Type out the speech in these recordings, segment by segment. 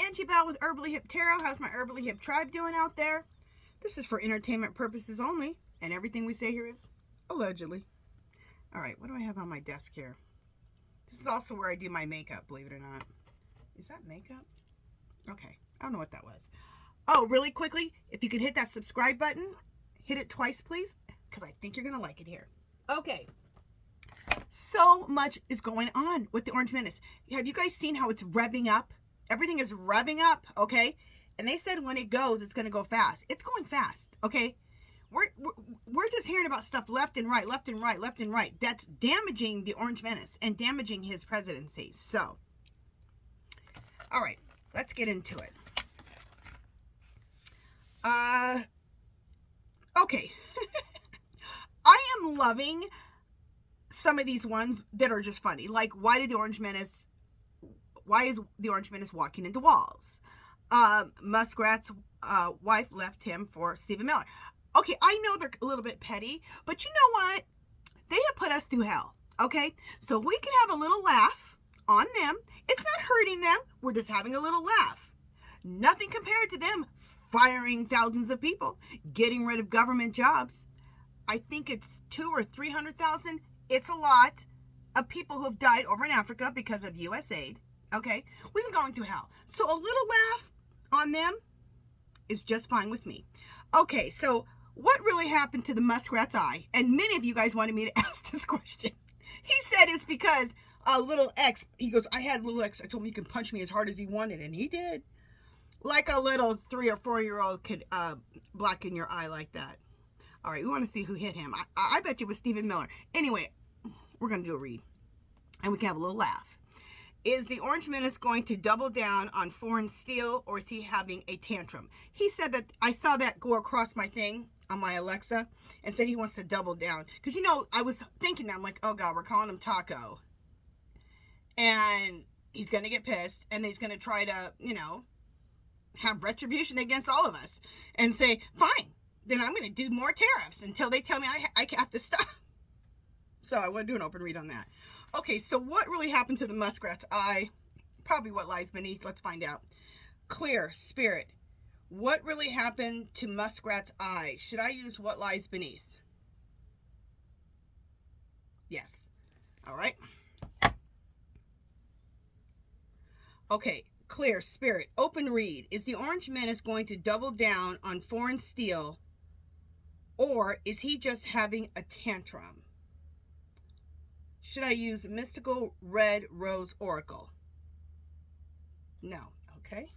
Angie Bell with HerballyHipTarot. How's my Herbally Hip tribe doing out there? This is for entertainment purposes only, and everything we say here is allegedly. All right, what do I have on my desk here? This is also where I do my makeup, believe it or not. Is that makeup? Okay, I don't know what that was. Oh, really quickly, if you could hit that subscribe button, hit it twice, please, because I think you're going to like it here. Okay. So much is going on with the Orange Menace. Have you guys seen how it's revving up? Everything is revving up, okay? And they said when it goes, it's going to go fast. It's going fast, okay? We're just hearing about stuff left and right, left and right, left and right. That's damaging the Orange Menace and damaging his presidency. So, all right, let's get into it. Okay. I am loving some of these ones that are just funny. Like, why is the Orange Menace walking into walls? Muskrats' wife left him for Stephen Miller. Okay, I know they're a little bit petty, but you know what? They have put us through hell, okay? So we can have a little laugh on them. It's not hurting them. We're just having a little laugh. Nothing compared to them firing thousands of people, getting rid of government jobs. I think it's 200,000 or 300,000. It's a lot of people who have died over in Africa because of U.S. aid. Okay, we've been going through hell. So a little laugh on them is just fine with me. Okay, so what really happened to the muskrat's eye? And many of you guys wanted me to ask this question. He said it's because little X, he goes, I had little X, I told him he could punch me as hard as he wanted, and he did. Like a little 3 or 4-year-old could blacken your eye like that. All right, we want to see who hit him. I bet you it was Stephen Miller. Anyway, we're going to do a read, and we can have a little laugh. Is the Orange Menace going to double down on foreign steel, or is he having a tantrum? He said that, I saw that go across my thing on my Alexa, and said he wants to double down. Because, you know, I was thinking that, I'm like, oh God, we're calling him Taco. And he's going to get pissed, and he's going to try to, you know, have retribution against all of us. And say, fine, then I'm going to do more tariffs until they tell me I have to stop. So I want to do an open read on that. Okay, so what really happened to the muskrat's eye? Probably what lies beneath. Let's find out. Clear, spirit. What really happened to muskrat's eye? Should I use what lies beneath? Yes. All right. Okay, clear, spirit. Open read. Is the Orange Menace going to double down on foreign steel, or is he just having a tantrum? Should I use Mystical Red Rose Oracle? No. Okay.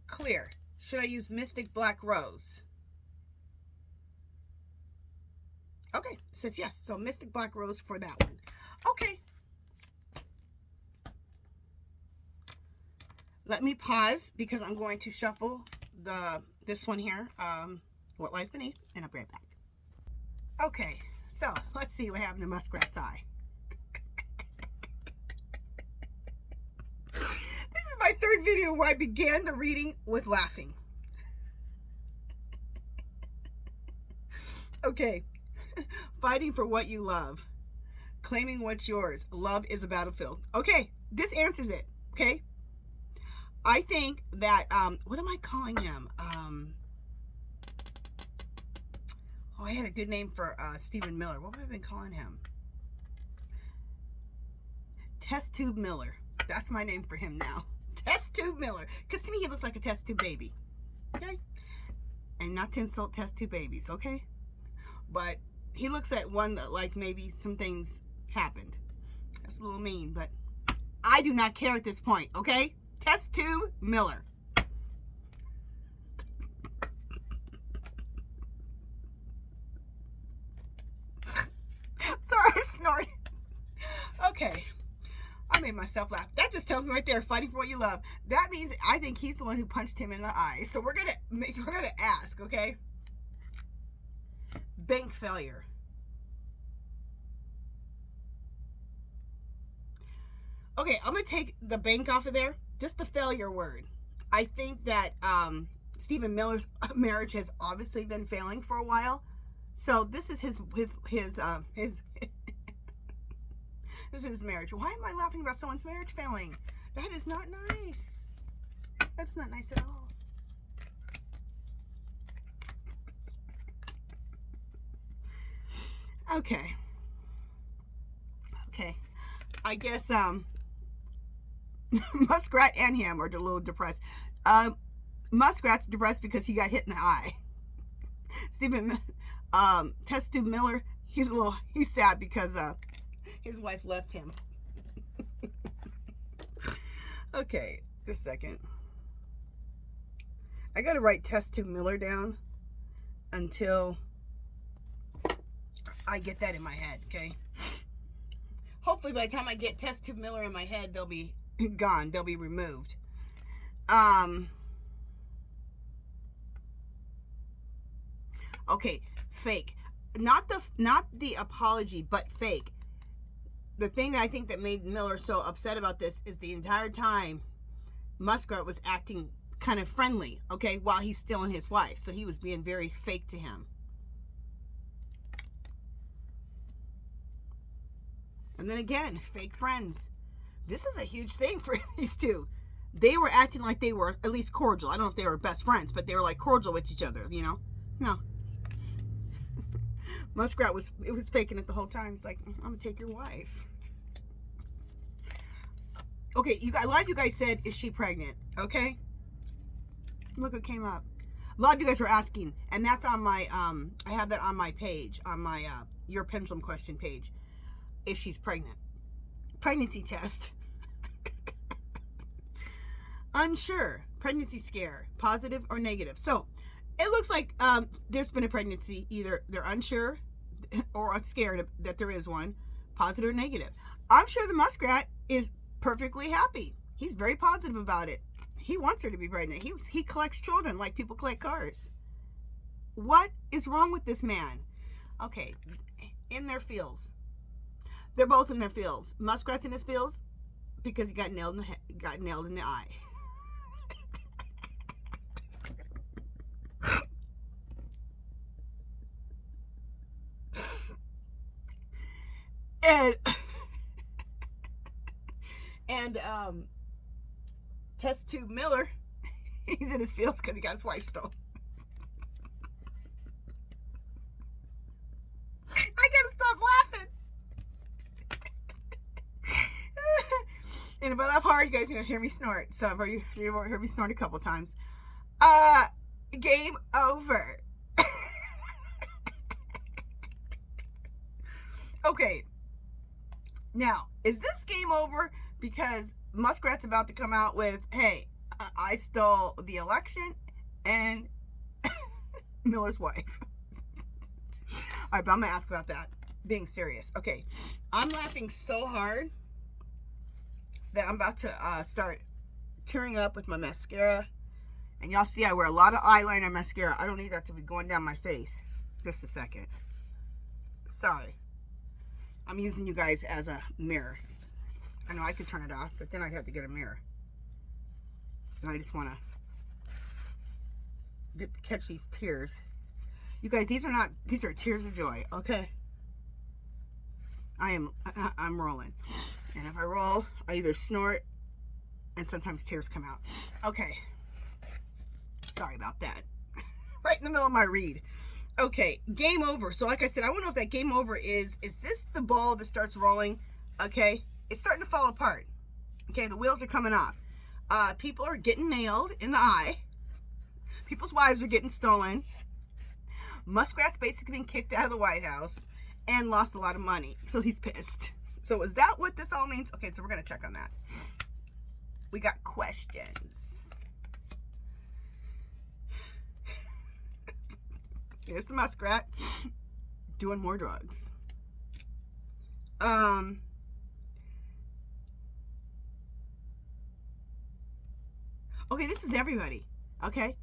Clear. Should I use Mystic Black Rose? Okay. It says yes. So Mystic Black Rose for that one. Okay. Let me pause because I'm going to shuffle this one here. What lies beneath, and I'll be right back. Okay, so let's see what happened to Muskrat's eye. This is my third video where I began the reading with laughing. Okay, fighting for what you love, claiming what's yours. Love is a battlefield. Okay, this answers it. Okay, I think that what am I calling him? Oh, I had a good name for Stephen Miller. What have I been calling him? Test Tube Miller. That's my name for him now. Test Tube Miller. Because to me, he looks like a test tube baby. Okay? And not to insult test tube babies, okay? But he looks at one that, like, maybe some things happened. That's a little mean, but I do not care at this point, okay? Test Tube Miller. Sorry, I snorted. Okay. I made myself laugh. That just tells me right there, fighting for what you love. That means I think he's the one who punched him in the eye. So we're gonna ask, okay? Bank failure. Okay, I'm gonna take the bank off of there. Just the failure word. I think that Stephen Miller's marriage has obviously been failing for a while. So this is his This is marriage. Why am I laughing about someone's marriage failing? That is not nice. That's not nice at all. Okay. Okay. I guess Muskrat and him are a little depressed. Muskrat's depressed because he got hit in the eye. Stephen Test Tube Miller, he's sad because his wife left him. Okay, just a second. I gotta write Test Tube Miller down until I get that in my head, okay? Hopefully by the time I get Test Tube Miller in my head, they'll be gone. They'll be removed. Okay, fake. Not the apology, but fake. The thing that I think that made Miller so upset about this is the entire time Muskrat was acting kind of friendly, okay, while he's stealing his wife. So he was being very fake to him. And then again, fake friends. This is a huge thing for these two. They were acting like they were at least cordial. I don't know if they were best friends, but they were like cordial with each other, you know? No. Muskrat was faking it the whole time. He's like, I'm gonna take your wife. Okay, a lot of you guys said, is she pregnant? Okay. Look what came up. A lot of you guys were asking, and that's on my I have that on my page, on my your pendulum question page. If she's pregnant. Pregnancy test. Unsure. Pregnancy scare. Positive or negative. So it looks like there's been a pregnancy. Either they're unsure or scared that there is one. Positive or negative. I'm sure the muskrat is perfectly happy. He's very positive about it. He wants her to be pregnant. He collects children like people collect cars. What is wrong with this man? Okay. In their feels. They're both in their feels. Muskrat's in his feels because he got nailed in the head, got nailed in the eye. and Test Tube Miller, he's in his feels because he got his wife stolen. I gotta stop laughing. And if I laugh hard, you guys are gonna hear me snort. So you've already heard me snort a couple times. Game over. Okay. Now, is this game over because Muskrat's about to come out with, hey, I stole the election and Miller's wife? All right, but I'm gonna ask about that. Being serious. Okay. I'm laughing so hard that I'm about to start tearing up with my mascara. And y'all see I wear a lot of eyeliner and mascara. I don't need that to be going down my face. Just a second. Sorry. I'm using you guys as a mirror. I know I could turn it off, but then I'd have to get a mirror. And I just want to catch these tears. You guys, these are tears of joy, okay? I'm rolling. And if I roll, I either snort and sometimes tears come out. Okay. Sorry about that. Right in the middle of my read. Okay, game over. So like I said, I want to know if that game over is this the ball that starts rolling? Okay. It's starting to fall apart. Okay, the wheels are coming off. People are getting nailed in the eye. People's wives are getting stolen. Muskrat's basically been kicked out of the White House and lost a lot of money. So he's pissed. So is that what this all means? Okay, so we're going to check on that. We got questions. Here's the muskrat doing more drugs. Okay, this is everybody. Okay?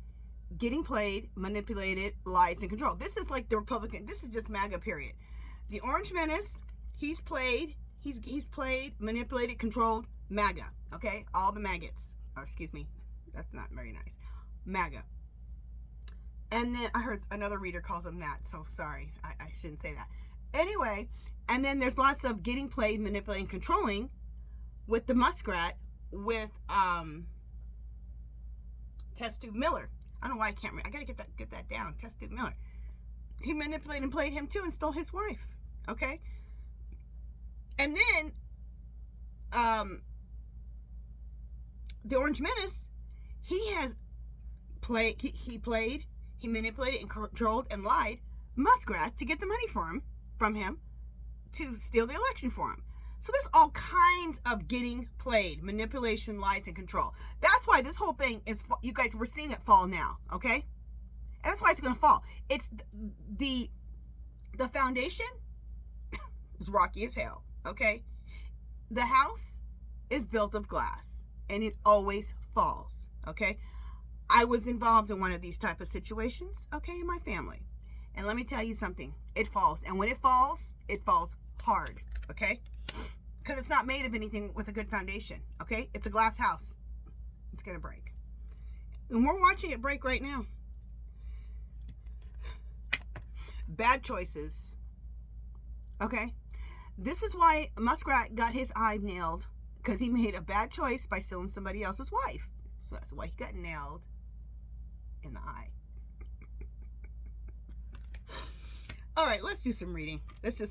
Getting played, manipulated, lies, and control. This is like the Republican. This is just MAGA, period. The Orange Menace, he's played, manipulated, controlled, MAGA. Okay? All the maggots. Or, excuse me. That's not very nice. MAGA. And then I heard another reader calls him that, so sorry. I shouldn't say that. Anyway, and then there's lots of getting played, manipulating, controlling with the muskrat with Test Tube Miller. I don't know why I can't remember. I gotta get that down. Test Tube Miller. He manipulated and played him too and stole his wife. Okay? And then the Orange Menace, he manipulated and controlled and lied Muskrat to get the money from him to steal the election for him. So there's all kinds of getting played, manipulation, lies, and control. That's why this whole thing is, you guys, we're seeing it fall now, okay? And that's why it's going to fall. It's the foundation is rocky as hell, okay? The house is built of glass, and it always falls, okay? I was involved in one of these type of situations, okay, in my family. And let me tell you something. It falls. And when it falls hard, okay? Because it's not made of anything with a good foundation, okay? It's a glass house. It's going to break. And we're watching it break right now. Bad choices, okay? This is why Muskrat got his eye nailed, because he made a bad choice by stealing somebody else's wife. So that's why he got nailed in the eye. All right, let's do some reading. Let's do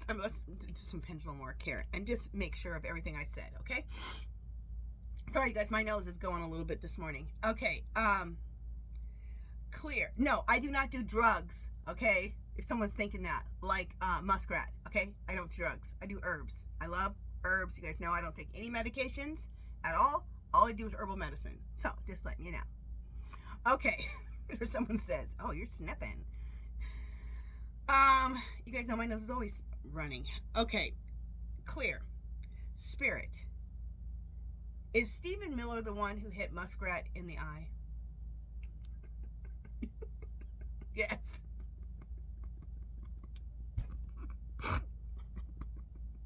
some pendulum work here and just make sure of everything I said, okay? Sorry, guys, my nose is going a little bit this morning. Okay, clear. No, I do not do drugs, okay? If someone's thinking that, like Muskrat, okay? I don't do drugs. I do herbs. I love herbs. You guys know I don't take any medications at all. All I do is herbal medicine. So, just letting you know. Okay, or someone says, oh, you're sniffing. You guys know my nose is always running. Okay, clear. Spirit. Is Stephen Miller the one who hit Muskrat in the eye? Yes.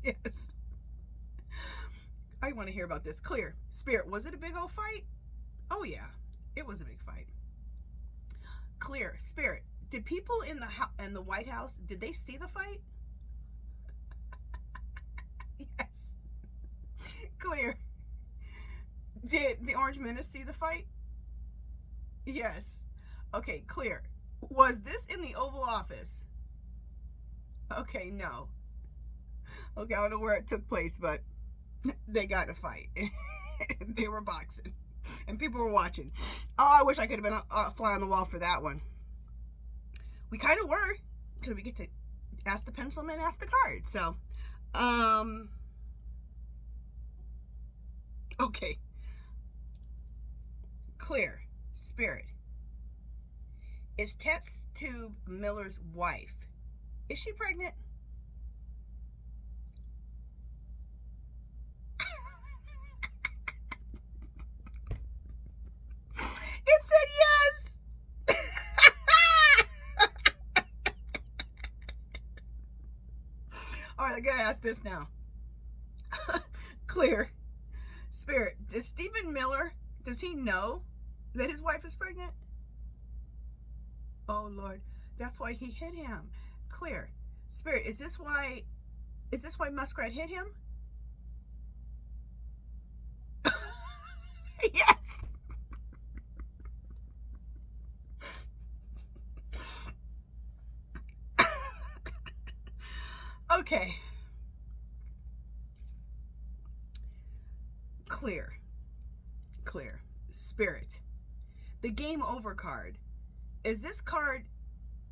Yes. I want to hear about this. Clear. Spirit, was it a big old fight? Oh yeah, it was a big fight. Clear. Spirit, did people in the White House, did they see the fight? Yes. Clear. Did the Orange Menace see the fight? Yes. Okay, clear. Was this in the Oval Office? Okay, no. Okay, I don't know where it took place, but they got in a fight. They were boxing. And people were watching. Oh, I wish I could have been a fly on the wall for that one. We kind of were. Because we get to ask the pendulum and ask the card. So, okay. Clear. Spirit. Is Test Tube Miller's wife, is she pregnant? It said yes. All right, I gotta ask this now. Clear. Spirit, does Stephen Miller, does he know that his wife is pregnant? Oh Lord, that's why he hit him. Clear. Spirit, is this why Muskrat hit him? Yes. Okay. Clear. Clear. Spirit. The game over card. Is this card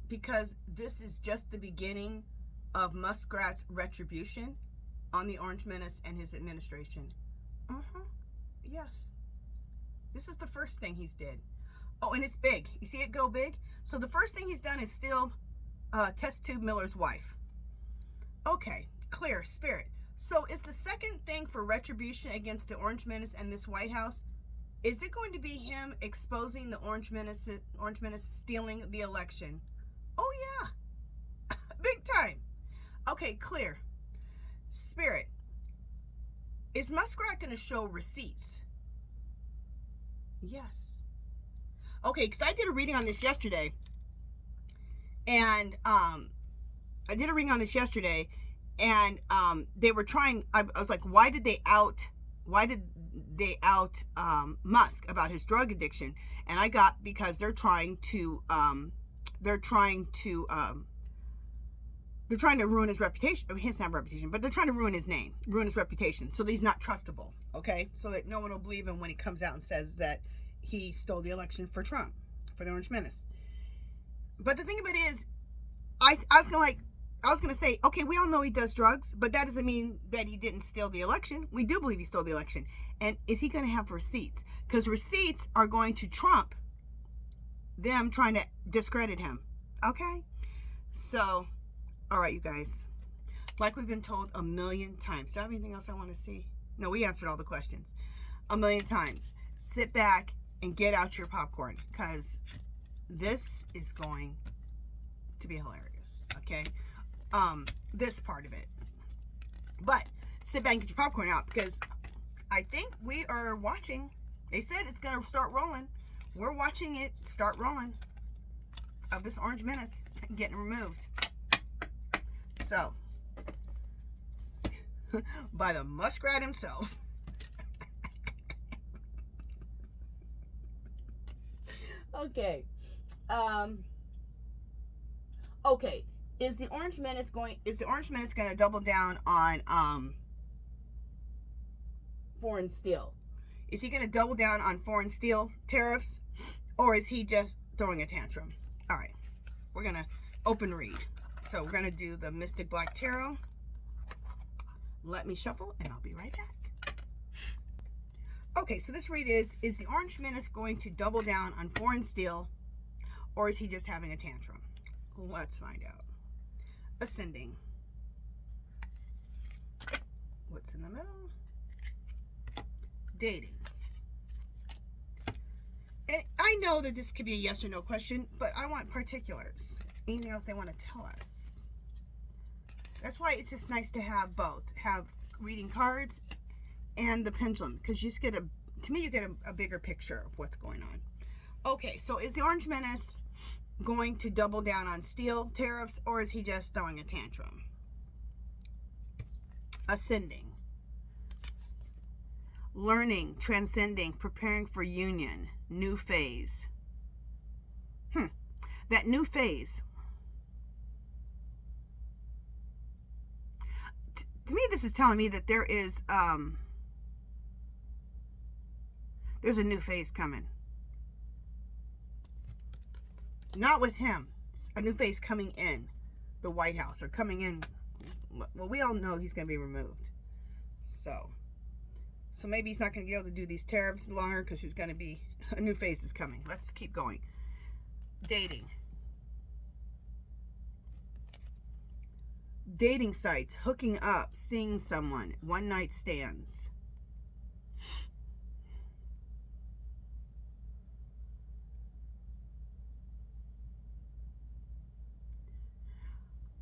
because this is just the beginning of Muskrat's retribution on the Orange Menace and his administration? Yes. This is the first thing he's did. Oh, and it's big. You see it go big? So the first thing he's done is steal Test Tube Miller's wife. Okay, clear. Spirit. So is the second thing for retribution against the Orange Menace and this White House, is it going to be him exposing the Orange Menace stealing the election? Oh yeah. Big time. Okay, clear. Spirit. Is Muskrat going to show receipts? Yes. Okay, because I did a reading on this yesterday. And I did a reading on this yesterday, and they were trying. I was like, why did they out Musk about his drug addiction? And I got, because they're trying to ruin his reputation. I mean, it's not reputation, but they're trying to ruin his name, ruin his reputation, so that he's not trustable. Okay, so that no one will believe him when he comes out and says that he stole the election for Trump, for the Orange Menace. But the thing about it is, I was gonna say, okay, we all know he does drugs, but that doesn't mean that he didn't steal the election. We do believe he stole the election. And is he going to have receipts? Because receipts are going to trump them trying to discredit him. Okay? So, all right, you guys. Like we've been told a million times. Do I have anything else I want to see? No, we answered all the questions a million times. Sit back and get out your popcorn, because this is going to be hilarious. Okay? This part of it. But sit back and get your popcorn out, because I think we are watching. They said it's going to start rolling. We're watching it start rolling of this Orange Menace getting removed. So, by the muskrat himself. Okay. Okay. Is the Orange Menace going to double down on foreign steel? Is he going to double down on foreign steel tariffs, or is he just throwing a tantrum? All right, we're going to open read. So we're going to do the Mystic Black Tarot. Let me shuffle, and I'll be right back. Okay, so this read is the Orange Menace going to double down on foreign steel, or is he just having a tantrum? Let's find out. Ascending. What's in the middle? Dating. And I know that this could be a yes or no question, but I want particulars. Anything else they want to tell us? That's why it's just nice to have both. Have reading cards and the pendulum, because you just get to me, you get a bigger picture of what's going on. Okay, so is the Orange Menace going to double down on steel tariffs, or is he just throwing a tantrum? Ascending. Learning, transcending, preparing for union, new phase. That new phase. To me, this is telling me that there is there's a new phase coming. Not with him. A new phase coming in the White House, or coming in. Well, we all know he's going to be removed. So maybe he's not going to be able to do these tariffs longer, because he's going to be, a new phase is coming. Let's keep going. Dating. Dating sites, hooking up, seeing someone, one night stands.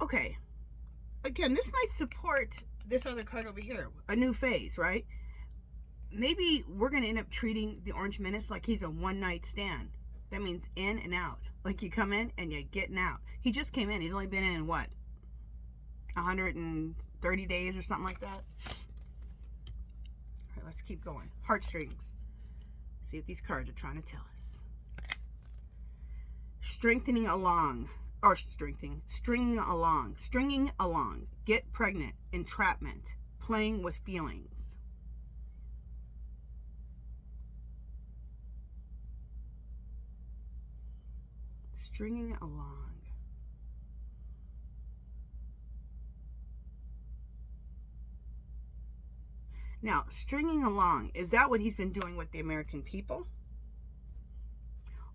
Okay. Again, this might support this other card over here. A new phase, right? Maybe we're going to end up treating the Orange Menace like he's a one-night stand. That means in and out. Like you come in and you're getting out. He just came in. He's only been in, what, 130 days or something like that? All right, let's keep going. Heartstrings. See what these cards are trying to tell us. Strengthening along. Or stringing along. Get pregnant. Entrapment. Playing with feelings. Stringing along. Now, stringing along, is that what he's been doing with the American people?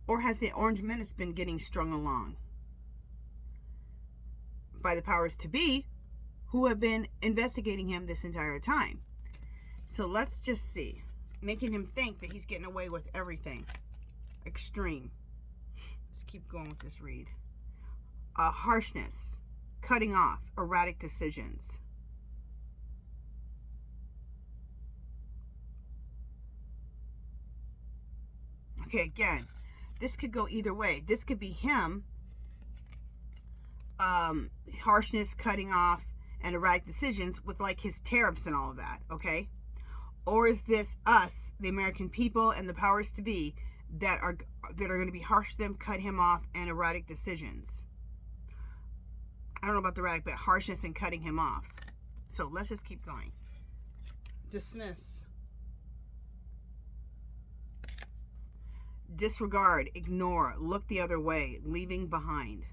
Or has the Orange Menace been getting strung along by the powers to be, who have been investigating him this entire time? So let's just see. Making him think that he's getting away with everything. Extreme. Let's keep going with this read. Harshness. Cutting off. Erratic decisions. Okay, again, this could go either way. This could be him harshness, cutting off, and erratic decisions with like his tariffs and all of that, okay? Or is this us, the American people and the powers to be, that are going to be harsh to them, cut him off, and erratic decisions? I don't know about the erratic, but harshness and cutting him off. So let's just keep going. Dismiss. Disregard, ignore, look the other way, leaving behind.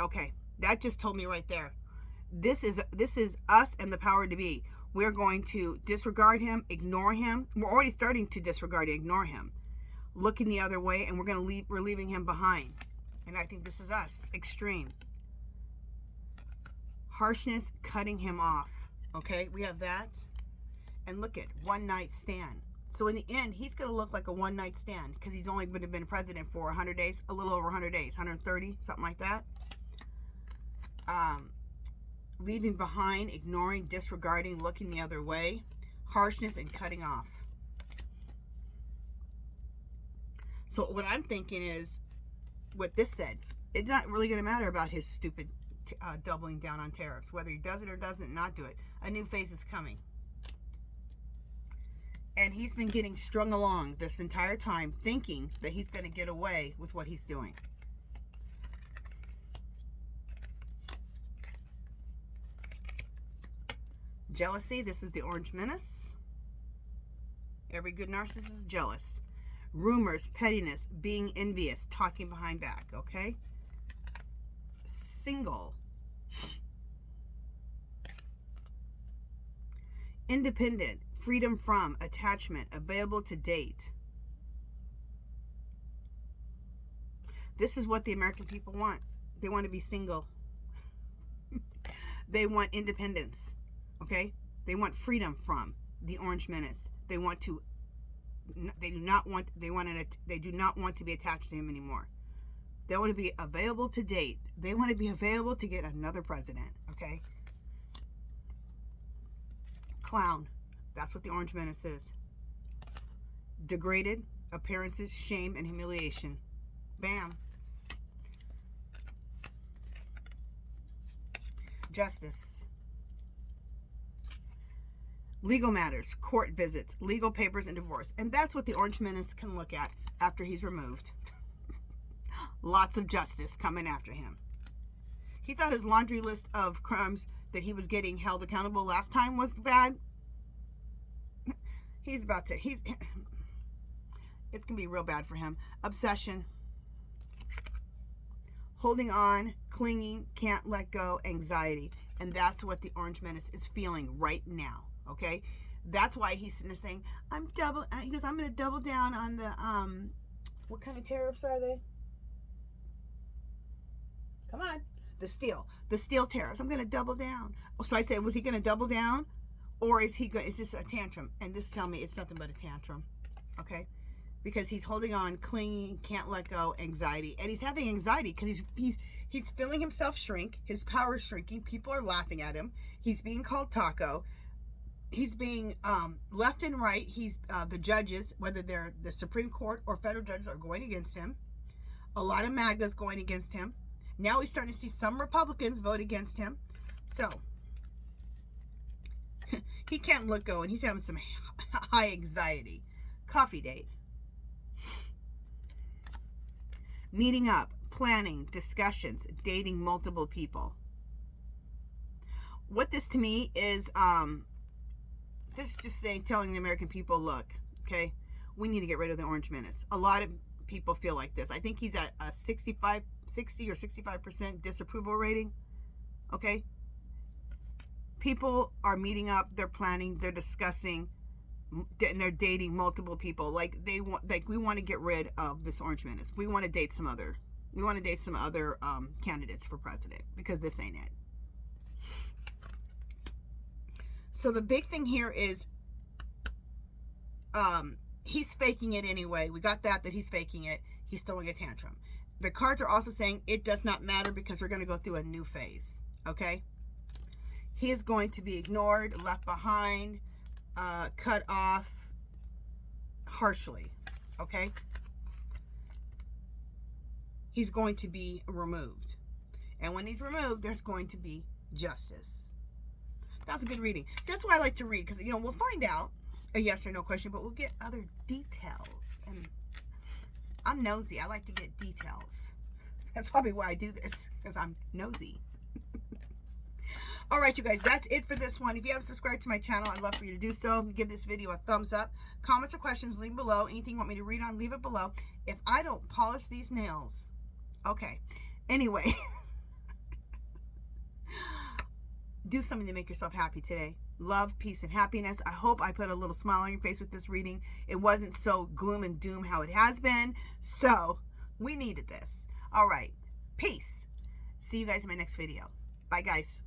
Okay, that just told me right there. This is us and the power to be. We're going to disregard him, ignore him. We're already starting to disregard and ignore him. Looking the other way, and we're leaving him behind. And I think this is us. Extreme. Harshness, cutting him off. Okay, we have that. And look at one night stand. So in the end, he's going to look like a one night stand because he's only been president for 100 days, a little over 100 days, 130, something like that. Leaving behind, ignoring, disregarding, looking the other way, harshness, and cutting off. So what I'm thinking is, what this said, it's not really going to matter about his stupid doubling down on tariffs. Whether he does it or doesn't not do it, a new phase is coming. And he's been getting strung along this entire time, thinking that he's going to get away with what he's doing. Jealousy, this is the Orange Menace. Every good narcissist is jealous. Rumors, pettiness, being envious, talking behind back, okay? Single. Independent, freedom from, attachment, available to date. This is what the American people want. They want to be single. They want independence. Okay? They want freedom from the Orange Menace. They do not want to be attached to him anymore. They want to be available to date. They want to be available to get another president. Okay? Clown. That's what the Orange Menace is. Degraded, appearances, shame, and humiliation. Bam. Justice. Legal matters, court visits, legal papers, and divorce. And that's what the Orange Menace can look at after he's removed. Lots of justice coming after him. He thought his laundry list of crimes that he was getting held accountable last time was bad. It's going to be real bad for him. Obsession. Holding on, clinging, can't let go, anxiety. And that's what the Orange Menace is feeling right now. Okay, that's why he's sitting there saying, I'm going to double down on the, what kind of tariffs are they? Come on. The steel tariffs. I'm going to double down. So I said, was he going to double down? Or is this a tantrum? And this tell me it's nothing but a tantrum. Okay, because he's holding on, clinging, can't let go, anxiety. And he's having anxiety because he's feeling himself shrink. His power is shrinking. People are laughing at him. He's being called taco. He's being left and right. The judges, whether they're the Supreme Court or federal judges, are going against him. A lot of MAGAs going against him. Now he's starting to see some Republicans vote against him. So he can't let go, and he's having some high anxiety. Coffee date. Meeting up, planning, discussions, dating multiple people. What this to me is, this is just telling the American people, look, okay, we need to get rid of the Orange Menace. A lot of people feel like this. I think he's at a 60 or 65% disapproval rating. Okay? People are meeting up, they're planning, they're discussing, and they're dating multiple people. We want to get rid of this Orange Menace. We want to date some other candidates for president, because this ain't it. So the big thing here is he's faking it anyway. We got that he's faking it. He's throwing a tantrum. The cards are also saying it does not matter because we're going to go through a new phase. Okay? He is going to be ignored, left behind, cut off harshly. Okay? He's going to be removed. And when he's removed, there's going to be justice. That was a good reading. That's why I like to read, because, you know, we'll find out a yes or no question, but we'll get other details. And I'm nosy. I like to get details. That's probably why I do this, because I'm nosy. All right, you guys, that's it for this one. If you haven't subscribed to my channel, I'd love for you to do so. Give this video a thumbs up. Comments or questions, leave them below. Anything you want me to read on, leave it below. If I don't polish these nails, okay. Anyway, do something to make yourself happy today. Love, peace, and happiness. I hope I put a little smile on your face with this reading. It wasn't so gloom and doom how it has been. So, we needed this. All right. Peace. See you guys in my next video. Bye, guys.